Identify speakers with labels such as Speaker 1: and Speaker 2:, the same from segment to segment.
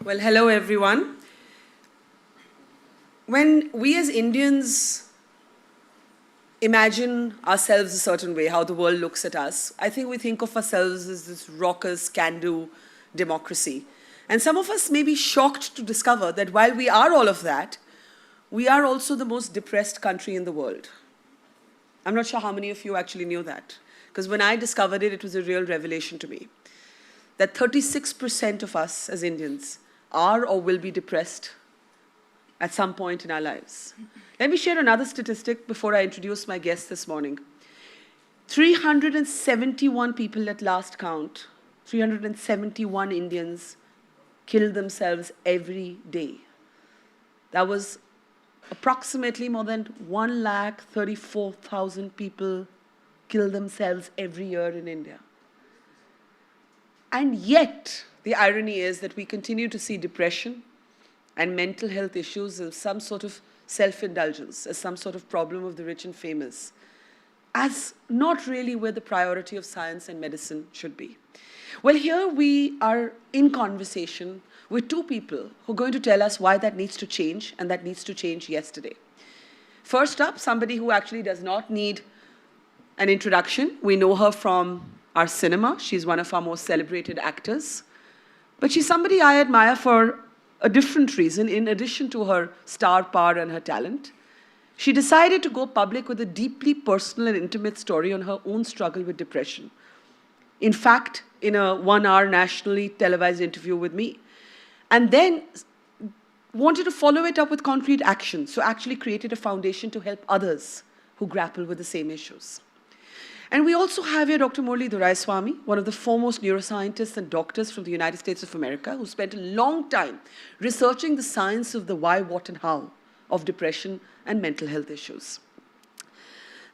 Speaker 1: Well, hello everyone. When we as Indians imagine ourselves a certain way, how the world looks at us, I think we think of ourselves as this raucous, can-do democracy. And some of us may be shocked to discover that while we are all of that, we are also the most depressed country in the world. I'm not sure how many of you actually knew that, because when I discovered it, it was a real revelation to me that 36% of us as Indians are or will be depressed at some point in our lives. Let me share another statistic before I introduce my guest this morning. 371 people at last count, 371 Indians kill themselves every day. That was approximately more than 134,000 people kill themselves every year in India. And yet, the irony is that we continue to see depression and mental health issues as some sort of self-indulgence, as some sort of problem of the rich and famous, as not really where the priority of science and medicine should be. Well, here we are in conversation with two people who are going to tell us why that needs to change, and that needs to change yesterday. First up, somebody who actually does not need an introduction. We know her from our cinema. She's one of our most celebrated actors. But she's somebody I admire for a different reason, in addition to her star power and her talent. She decided to go public with a deeply personal and intimate story on her own struggle with depression. In fact, in a 1-hour nationally televised interview with me. And then wanted to follow it up with concrete action, so actually created a foundation to help others who grapple with the same issues. And we also have here Dr. Murali Doraiswamy, one of the foremost neuroscientists and doctors from the United States of America, who spent a long time researching the science of the why, what, and how of depression and mental health issues.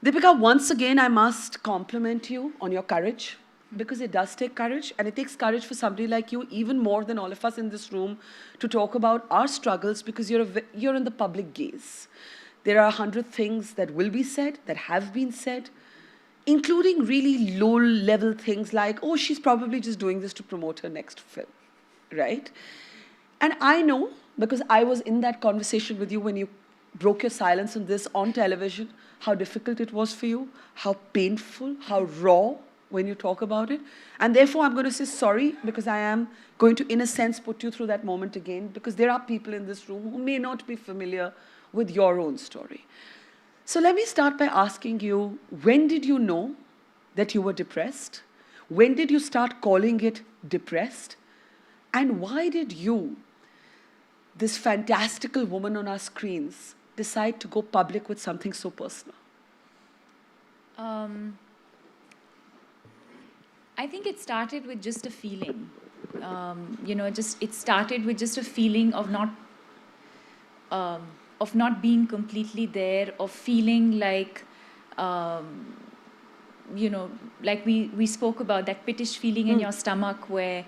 Speaker 1: Deepika, once again, I must compliment you on your courage, because it does take courage, and it takes courage for somebody like you, even more than all of us in this room, to talk about our struggles, because you're in the public gaze. There are 100 things that will be said, that have been said, including really low-level things like, oh, she's probably just doing this to promote her next film, right? And I know, because I was in that conversation with you when you broke your silence on this on television, how difficult it was for you, how painful, how raw when you talk about it. And therefore, I'm going to say sorry, because I am going to, in a sense, put you through that moment again, because there are people in this room who may not be familiar with your own story. So let me start by asking you, when did you know that you were depressed? When did you start calling it depressed? And why did you, this fantastical woman on our screens, decide to go public with something so personal?
Speaker 2: I think it started with just a feeling. It started with just a feeling of not being completely there, of feeling like, like we spoke about, that pittish feeling in your stomach where,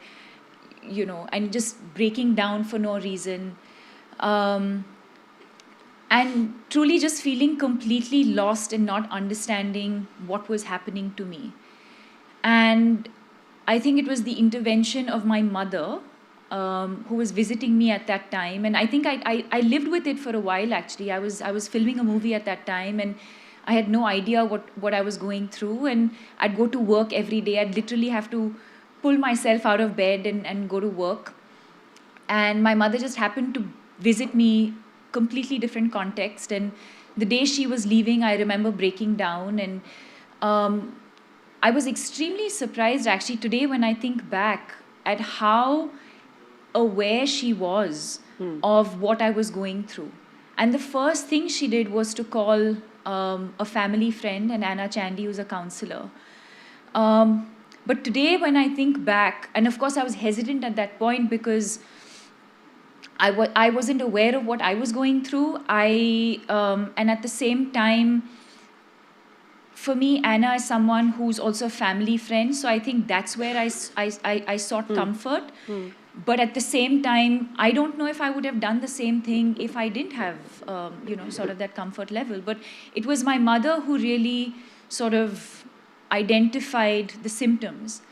Speaker 2: and just breaking down for no reason. And truly just feeling completely lost and not understanding what was happening to me. And I think it was the intervention of my mother, who was visiting me at that time. And I think I lived with it for a while, actually. I was filming a movie at that time, and I had no idea what I was going through. And I'd go to work every day. I'd literally have to pull myself out of bed and go to work. And my mother just happened to visit me, completely different context. And the day she was leaving, I remember breaking down. And I was extremely surprised, actually, today when I think back at how aware she was of what I was going through. And the first thing she did was to call a family friend, and Anna Chandy, who's a counselor. But today when I think back, and of course I was hesitant at that point because I wasn't aware of what I was going through. And at the same time, for me, Anna is someone who's also a family friend. So I think that's where I sought comfort. But at the same time, I don't know if I would have done the same thing if I didn't have, sort of that comfort level. But it was my mother who really sort of identified the symptoms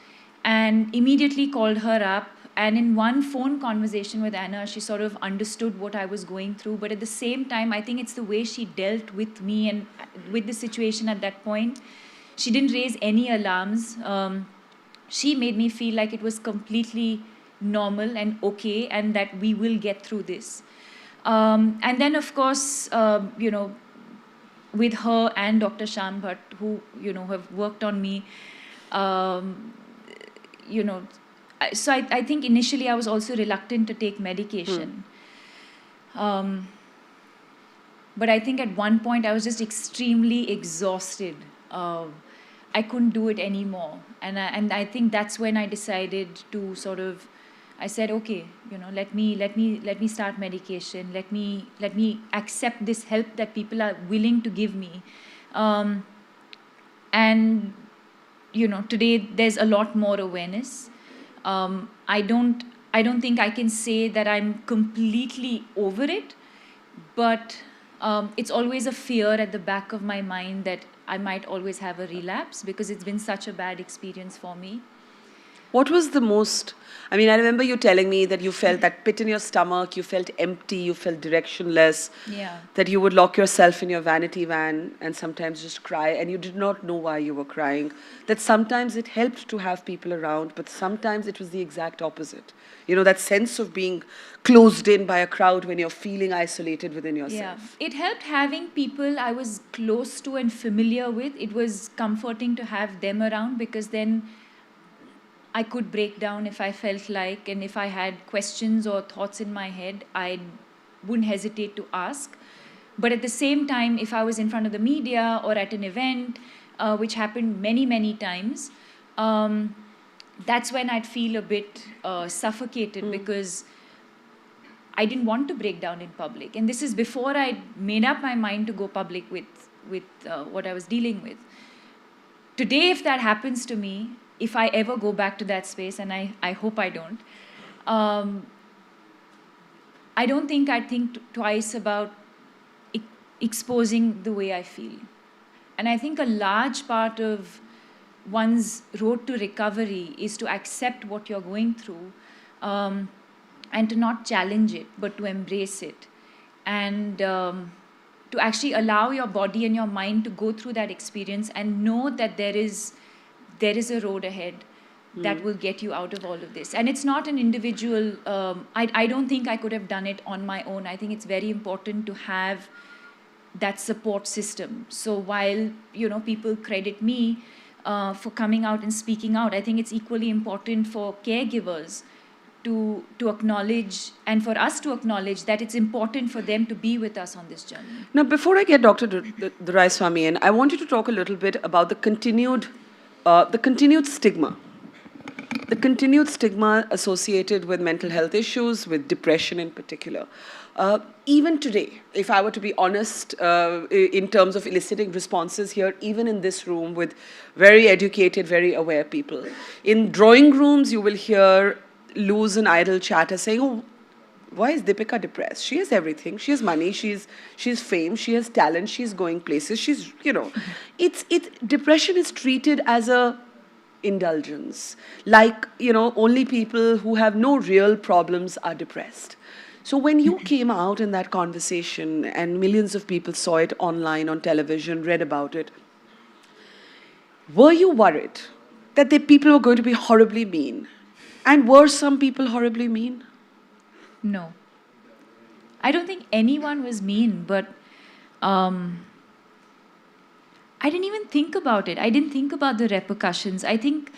Speaker 2: and immediately called her up And in one phone conversation with Anna, she sort of understood what I was going through. But at the same time, I think it's the way she dealt with me and with the situation at that point. She didn't raise any alarms. She made me feel like it was completely normal and okay, and that we will get through this. And then, of course, with her and Dr. Sham Bhatt, who, have worked on me, you know, so I think initially I was also reluctant to take medication. But I think at one point I was just extremely exhausted. I couldn't do it anymore. And I think that's when I decided to sort of, I said, okay, let me start medication. Let me accept this help that people are willing to give me. And today there's a lot more awareness. I don't think I can say that I'm completely over it, but it's always a fear at the back of my mind that I might always have a relapse because it's been such a bad experience for me.
Speaker 1: What was the most, I remember you telling me that you felt that pit in your stomach, you felt empty, you felt directionless, that you would lock yourself in your vanity van and sometimes just cry, and you did not know why you were crying. That sometimes it helped to have people around, but sometimes it was the exact opposite. That sense of being closed in by a crowd when you're feeling isolated within yourself.
Speaker 2: Yeah, it helped having people I was close to and familiar with. It was comforting to have them around because then I could break down if I felt like, and if I had questions or thoughts in my head, I wouldn't hesitate to ask. But at the same time, if I was in front of the media or at an event, which happened many, many times, that's when I'd feel a bit suffocated because I didn't want to break down in public. And this is before I made up my mind to go public with what I was dealing with. Today, if that happens to me, if I ever go back to that space, and I hope I don't, I don't think I'd think twice about exposing the way I feel. And I think a large part of one's road to recovery is to accept what you're going through and to not challenge it, but to embrace it. And to actually allow your body and your mind to go through that experience and know that there is a road ahead that will get you out of all of this. And it's not an individual, I don't think I could have done it on my own. I think it's very important to have that support system. So while, people credit me for coming out and speaking out, I think it's equally important for caregivers to acknowledge, and for us to acknowledge that it's important for them to be with us on this journey.
Speaker 1: Now, before I get Dr. Doraiswamy in, I want you to talk a little bit about the continued stigma. The continued stigma associated with mental health issues, with depression in particular. Even today, if I were to be honest, in terms of eliciting responses here, even in this room with very educated, very aware people, in drawing rooms you will hear loose and idle chatter saying, oh, why is Deepika depressed? She has everything. She has money. She's fame. She has talent. She's going places. She's, depression is treated as a indulgence. Like, only people who have no real problems are depressed. So when you came out in that conversation and millions of people saw it online, on television, read about it, were you worried that the people were going to be horribly mean? And were some people horribly mean?
Speaker 2: No. I don't think anyone was mean, but I didn't even think about it. I didn't think about the repercussions. I think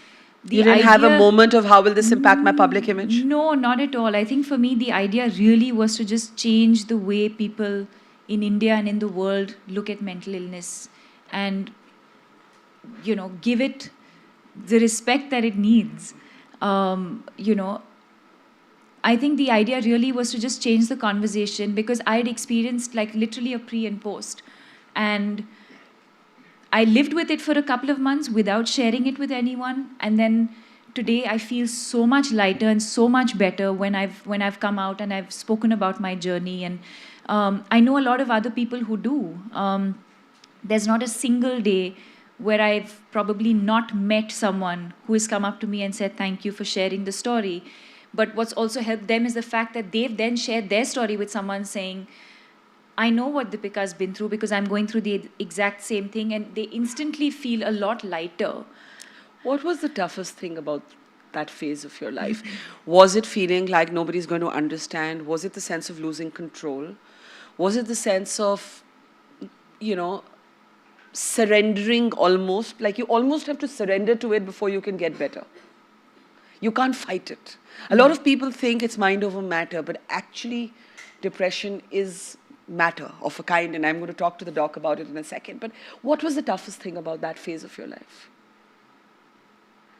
Speaker 1: you didn't have a moment of how will this impact my public image?
Speaker 2: No, not at all. I think for me, the idea really was to just change the way people in India and in the world look at mental illness and, give it the respect that it needs. I think the idea really was to just change the conversation because I had experienced like literally a pre and post. And I lived with it for a couple of months without sharing it with anyone. And then today I feel so much lighter and so much better when I've come out and I've spoken about my journey. And I know a lot of other people who do. There's not a single day where I've probably not met someone who has come up to me and said, thank you for sharing the story. But what's also helped them is the fact that they've then shared their story with someone saying, I know what Deepika's been through because I'm going through the exact same thing, and they instantly feel a lot lighter.
Speaker 1: What was the toughest thing about that phase of your life? Was it feeling like nobody's going to understand? Was it the sense of losing control? Was it the sense of, you know, surrendering almost? Like you almost have to surrender to it before you can get better. You can't fight it. A lot of people think it's mind over matter, but actually depression is matter of a kind, and I'm going to talk to the doc about it in a second. But what was the toughest thing about that phase of your life?